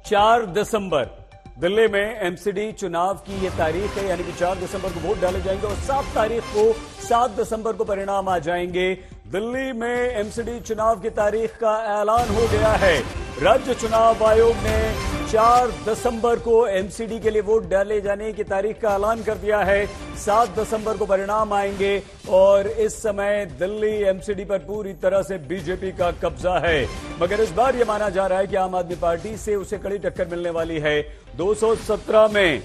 4 दिसंबर दिल्ली में एमसीडी चुनाव की ये तारीख है, यानी कि 4 दिसंबर को वोट डाले जाएंगे और 7 तारीख को 7 दिसंबर को परिणाम आ जाएंगे। दिल्ली में एमसीडी चुनाव की तारीख का ऐलान हो गया है। राज्य चुनाव आयोग ने 4 दिसंबर को एमसीडी के लिए वोट डाले जाने की तारीख का ऐलान कर दिया है। 7 दिसंबर को परिणाम आएंगे और इस समय दिल्ली एमसीडी पर पूरी तरह से बीजेपी का कब्जा है। मगर इस बार यह माना जा रहा है कि आम आदमी पार्टी से उसे कड़ी टक्कर मिलने वाली है। 217 में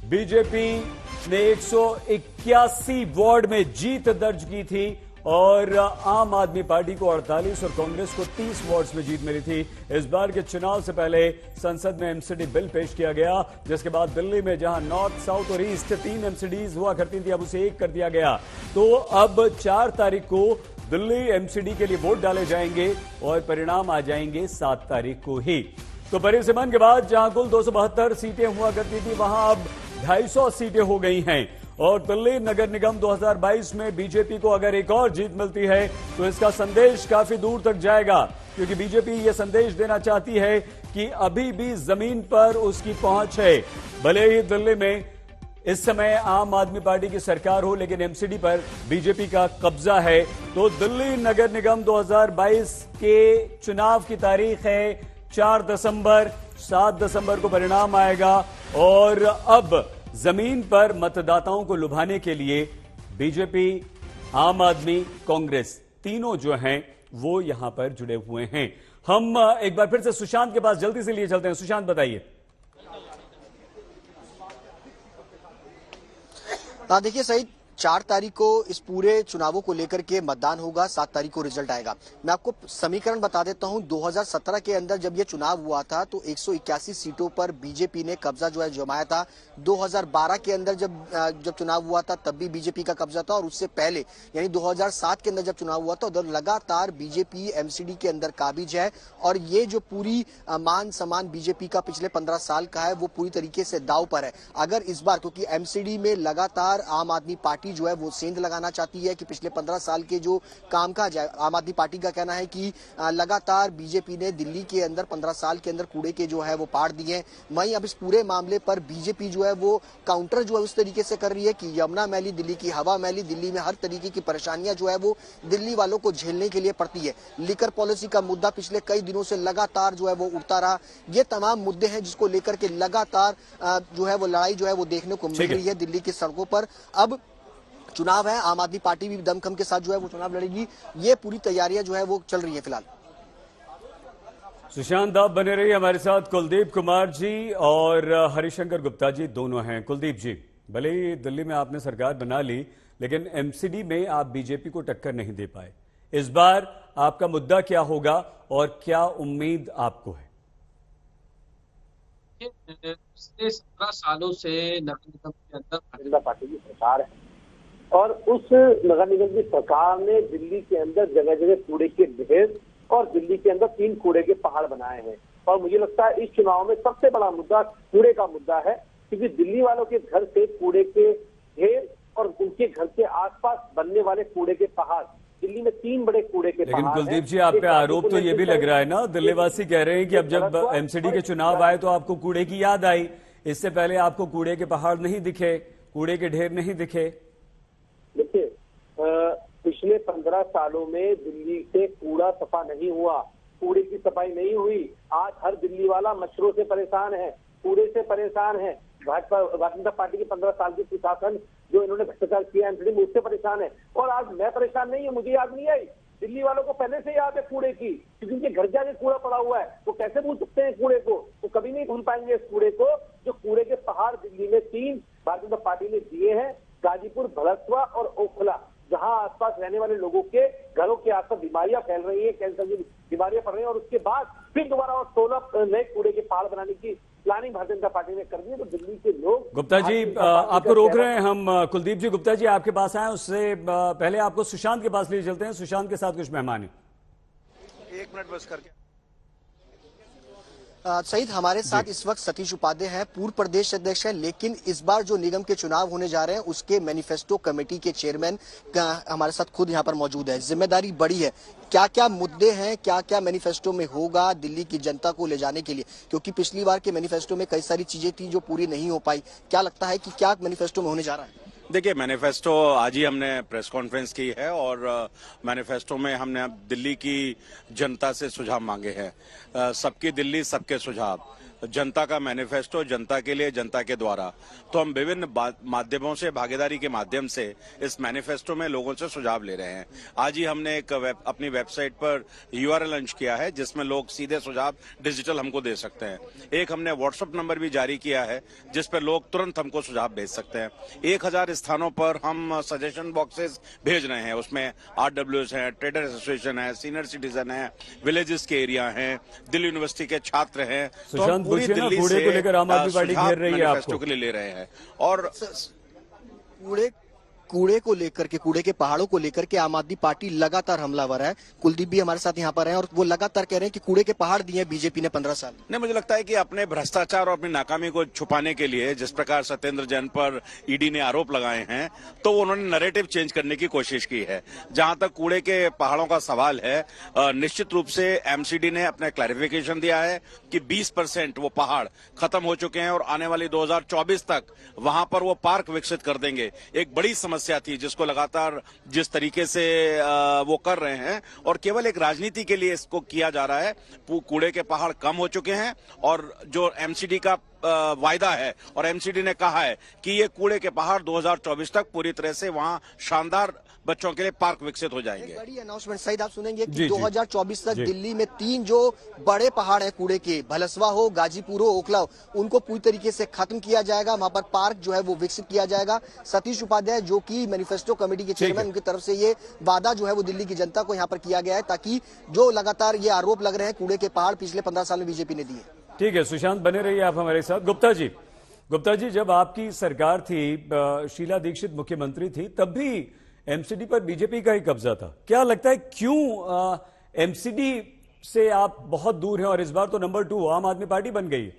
बीजेपी ने 181 वार्ड में जीत दर्ज की थी और आम आदमी पार्टी को 48 और कांग्रेस को 30 वार्ड्स में जीत मिली थी। इस बार के चुनाव से पहले संसद में एमसीडी बिल पेश किया गया, जिसके बाद दिल्ली में जहां नॉर्थ, साउथ और ईस्ट 3 एमसीडीज हुआ करती थी, अब उसे 1 कर दिया गया। तो अब 4 तारीख को दिल्ली एमसीडी के लिए वोट डाले जाएंगे और परिणाम आ जाएंगे 7 तारीख को ही। तो परिसीमन के बाद जहां कुल 272 सीटें हुआ करती थी, वहां अब 250 सीटें हो गई हैं और दिल्ली नगर निगम 2022 में बीजेपी को अगर एक और जीत मिलती है तो इसका संदेश काफी दूर तक जाएगा, क्योंकि बीजेपी यह संदेश देना चाहती है कि अभी भी जमीन पर उसकी पहुंच है। भले ही दिल्ली में इस समय आम आदमी पार्टी की सरकार हो, लेकिन एमसीडी पर बीजेपी का कब्जा है। तो दिल्ली नगर निगम 2022 के चुनाव की तारीख है 4 दिसंबर। 7 दिसंबर को परिणाम आएगा और अब जमीन पर मतदाताओं को लुभाने के लिए बीजेपी, आम आदमी, कांग्रेस तीनों जो हैं वो यहां पर जुड़े हुए हैं। हम एक बार फिर से सुशांत के पास जल्दी से लिए चलते हैं। सुशांत, बताइए। देखिए सही, 4 तारीख को इस पूरे चुनावों को लेकर के मतदान होगा, 7 तारीख को रिजल्ट आएगा। मैं आपको समीकरण बता देता हूं। 2017 के अंदर जब ये चुनाव हुआ था तो 181 सीटों पर बीजेपी ने कब्जा जो है जमाया था। 2012 के अंदर जब चुनाव हुआ था तब भी बीजेपी का कब्जा था और उससे पहले यानी 2007 के अंदर जब चुनाव हुआ था उधर लगातार बीजेपी एमसीडी के अंदर काबिज है और ये जो पूरी मान सम्मान बीजेपी का पिछले 15 साल का है वो पूरी तरीके से दांव पर है। अगर इस बार, क्योंकि एमसीडी में लगातार आम आदमी पार्टी जो है वो सेंध लगाना चाहती है कि पिछले 15 साल के जो कामकाज है, आम आदमी पार्टी का कहना है कि लगातार बीजेपी ने दिल्ली के अंदर 15 साल के अंदर कूड़े के जो है वो पाड़ दिए। वहीं अब इस पूरे मामले पर बीजेपी जो है वो काउंटर जो है उस तरीके से कर रही है कि यमुना मैली, दिल्ली की हवा मैली, दिल्ली में हर तरीके की परेशानियां जो है वो दिल्ली वालों को झेलने के लिए पड़ती है। लिकर पॉलिसी का मुद्दा पिछले कई दिनों से लगातार जो है वो उठता रहा। ये तमाम मुद्दे हैं जिसको लेकर के लगातार जो है वो लड़ाई जो है वो देखने को मिल रही है दिल्ली की सड़कों पर। अब चुनाव है, आम आदमी पार्टी भी दमखम के साथ जो है वो चुनाव लड़ेगी। ये पूरी तैयारियां जो है वो चल रही है फिलहाल। सुशांत, आप बने रहिए हमारे साथ। कुलदीप कुमार जी और हरिशंकर गुप्ता जी दोनों हैं। कुलदीप जी, भले ही दिल्ली में आपने सरकार बना ली, लेकिन एमसीडी में आप बीजेपी को टक्कर नहीं दे पाए। इस बार आपका मुद्दा क्या होगा और क्या उम्मीद आपको है? पिछले 17 सालों से नगर निगम के अंदर भारतीय जनता पार्टी की सरकार है और उस नगर निगम की सरकार ने दिल्ली के अंदर जगह जगह कूड़े के ढेर और दिल्ली के अंदर 3 कूड़े के पहाड़ बनाए हैं। और मुझे लगता है इस चुनाव में सबसे बड़ा मुद्दा कूड़े का मुद्दा है, क्योंकि दिल्ली वालों के घर से कूड़े के ढेर और उनके घर के आसपास बनने वाले कूड़े के पहाड़, दिल्ली में 3 बड़े कूड़े के पहाड़। लेकिन कुलदीप जी, आप पे आरोप तो ये भी लग रहा है ना, दिल्ली वासी कह रहे हैं कि अब जब एमसीडी के चुनाव आए तो आपको कूड़े की याद आई, इससे पहले आपको कूड़े के पहाड़ नहीं दिखे, कूड़े के ढेर नहीं दिखे। देखिए, पिछले 15 सालों में दिल्ली से कूड़ा सफा नहीं हुआ, कूड़े की सफाई नहीं हुई। आज हर दिल्ली वाला मच्छरों से परेशान है, कूड़े से परेशान है। भारतीय जनता पार्टी की 15 साल की सुशासन जो इन्होंने भ्रष्टाचार किया एमसीडी में, उससे परेशान है। और आज मैं परेशान नहीं हूँ, मुझे याद नहीं आई, दिल्ली वालों को पहले से याद है कूड़े की, क्योंकि उनके घर जाके कूड़ा पड़ा हुआ है। वो कैसे भूल सकते हैं कूड़े को? वो कभी नहीं भूल पाएंगे इस कूड़े को। जो कूड़े के पहाड़ दिल्ली में 3 भारतीय जनता पार्टी ने दिए हैं, गाजीपुर, भड़कवा और ओखला, जहां आसपास रहने वाले लोगों के घरों के आसपास बीमारियां फैल रही है, कैंसर की बीमारियां पड़ रही है। और उसके बाद फिर दोबारा और 16 नए कूड़े के पहाड़ बनाने की प्लानिंग भारतीय जनता पार्टी ने कर दी है। तो दिल्ली के लोग, गुप्ता जी आपको रोक रहे हैं हम। कुलदीप जी, गुप्ता जी आपके पास आए, उससे पहले आपको सुशांत के पास ले चलते हैं। सुशांत के साथ कुछ मेहमान हैं। 1 मिनट बस करके। सईद, हमारे साथ इस वक्त सतीश उपाध्याय हैं, पूर्व प्रदेश अध्यक्ष हैं, लेकिन इस बार जो निगम के चुनाव होने जा रहे हैं उसके मैनिफेस्टो कमेटी के चेयरमैन हमारे साथ खुद यहाँ पर मौजूद है। जिम्मेदारी बड़ी है, क्या क्या मुद्दे हैं, क्या क्या मैनिफेस्टो में होगा दिल्ली की जनता को ले जाने के लिए, क्योंकि पिछली बार के मैनिफेस्टो में कई सारी चीजें थी जो पूरी नहीं हो पाई। क्या लगता है कि क्या मैनिफेस्टो में होने जा रहा है? देखिए, मैनिफेस्टो आज ही हमने प्रेस कॉन्फ्रेंस की है और मैनिफेस्टो में हमने दिल्ली की जनता से सुझाव मांगे हैं। सबकी दिल्ली सबके सुझाव, जनता का मैनिफेस्टो, जनता के लिए, जनता के द्वारा। तो हम विभिन्न माध्यमों से, भागीदारी के माध्यम से इस मैनिफेस्टो में लोगों से सुझाव ले रहे हैं। आज ही हमने एक अपनी वेबसाइट पर URL लॉन्च किया है जिसमें लोग सीधे सुझाव डिजिटल हमको दे सकते हैं। एक हमने व्हाट्सएप नंबर भी जारी किया है जिस पर लोग तुरंत हमको सुझाव भेज सकते हैं। 1000 स्थानों पर हम सजेशन बॉक्सेस भेज रहे हैं। उसमें RWS है, ट्रेडर एसोसिएशन है, सीनियर सिटीजन है, विलेजेस के एरिया हैं, दिल्ली यूनिवर्सिटी के छात्र हैं। सुशांत, पूरी दिल्ली को लेकर आम आदमी पार्टी घेर रही है आपको के लिए ले रहे हैं। और कूड़े को लेकर के, कूड़े के पहाड़ों को लेकर के आम आदमी पार्टी लगातार हमलावर है। कुलदीप भी हमारे साथ यहाँ पर हैं और वो लगातार कह रहे हैं कि कूड़े के पहाड़ दिए बीजेपी ने 15 साल। नहीं, मुझे लगता है कि अपने भ्रष्टाचार और अपनी नाकामी को छुपाने के लिए जिस प्रकार सत्येंद्र जैन पर ईडी ने आरोप लगाए हैं, तो उन्होंने नैरेटिव चेंज करने की कोशिश की है। जहां तक कूड़े के पहाड़ों का सवाल है, निश्चित रूप से MCD ने अपने क्लैरिफिकेशन दिया है कि 20% वो पहाड़ खत्म हो चुके हैं और आने वाली 2024 तक वहां पर वो पार्क विकसित कर देंगे। एक बड़ी समस्या थी जिसको लगातार जिस तरीके से वो कर रहे हैं और केवल एक राजनीति के लिए इसको किया जा रहा है। कूड़े के पहाड़ कम हो चुके हैं और जो MCD का वायदा है और MCD ने कहा है कि ये कूड़े के पहाड़ 2024 तक पूरी तरह से वहां शानदार बच्चों के लिए पार्क विकसित हो जाएंगे। बड़ी अनाउंसमेंट सईद, आप सुनेंगे कि 2024 तक दिल्ली में 3 जो बड़े पहाड़ हैं कूड़े के, भलसवा हो, गाजीपुर हो, ओखला हो, उनको पूरी तरीके से खत्म किया जाएगा। वहां पर पार्क जो है वो विकसित किया जाएगा। सतीश उपाध्याय जो कि मैनिफेस्टो कमेटी के चेयरमैन, उनकी तरफ से ये वादा जो है वो दिल्ली की जनता को यहाँ पर किया गया है, ताकि जो लगातार ये आरोप लग रहे हैं कूड़े के पहाड़ पिछले 15 साल में बीजेपी ने दिए। ठीक है सुशांत, बने रहिए आप हमारे साथ। गुप्ता जी, जब आपकी सरकार थी, शीला दीक्षित मुख्यमंत्री थी, तब भी MCD पर बीजेपी का ही कब्जा था। क्या लगता है क्यों MCD से आप बहुत दूर हैं और इस बार तो नंबर 2 आम आदमी पार्टी बन गई?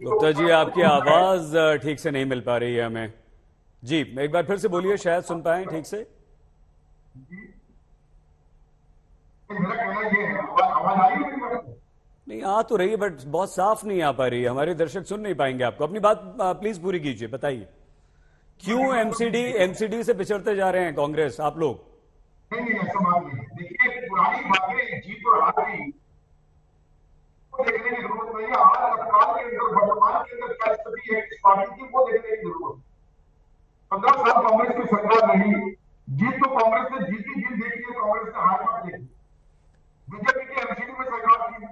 गुप्ता जी, आपकी आवाज ठीक से नहीं मिल पा रही है हमें। जी, एक बार फिर से बोलिए, शायद सुन पाए ठीक से। नहीं, आ तो रही है बट बहुत साफ नहीं आ पा रही है। हमारे दर्शक सुन नहीं पाएंगे आपको। अपनी बात प्लीज पूरी कीजिए, बताइए क्यों MCD से पिछड़ते जा रहे हैं कांग्रेस आप लोग? नहीं, ऐसा बात नहीं। देखिए, पुरानी बातें, जीत और हार की देखने की जरूरत नहीं है। आज तत्काल के अंदर, वर्तमान के अंदर क्या स्थिति है इस पार्टी की, वो देखने की जरूरत है। 15 साल कांग्रेस की सरकार रही, जीत तो कांग्रेस ने जीती, जीत देखी है कांग्रेस ने हार मत देखी। बीजेपी की MCD में सरकार थी,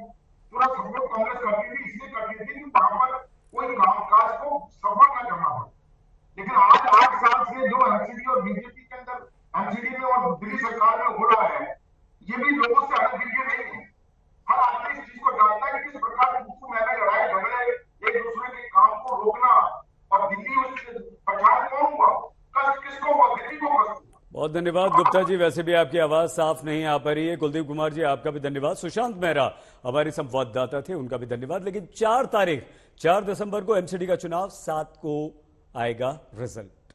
पूरा सपोर्ट कांग्रेस करती थी, इसलिए करती थी कि वहां पर कोई कामकाज को सफल न करना पड़े। लेकिन आज 8 साल से जो MCD और बीजेपी के अंदर, MCD में और दिल्ली सरकार में हो रहा है, ये भी लोगों से अलग दिखे नहीं है। हर आदमी इस चीज को जानता है कि किस प्रकार मैंने लड़ाई झगड़े, एक दूसरे के काम को रोकना और दिल्ली में प्रचार कौन हुआ, कष्ट किसको हुआ, दिल्ली को कष्ट। बहुत धन्यवाद गुप्ता जी, वैसे भी आपकी आवाज साफ नहीं आ पा रही है। कुलदीप कुमार जी, आपका भी धन्यवाद। सुशांत मेहरा हमारे संवाददाता थे, उनका भी धन्यवाद। लेकिन 4 दिसंबर को MCD का चुनाव, 7 को आएगा रिजल्ट।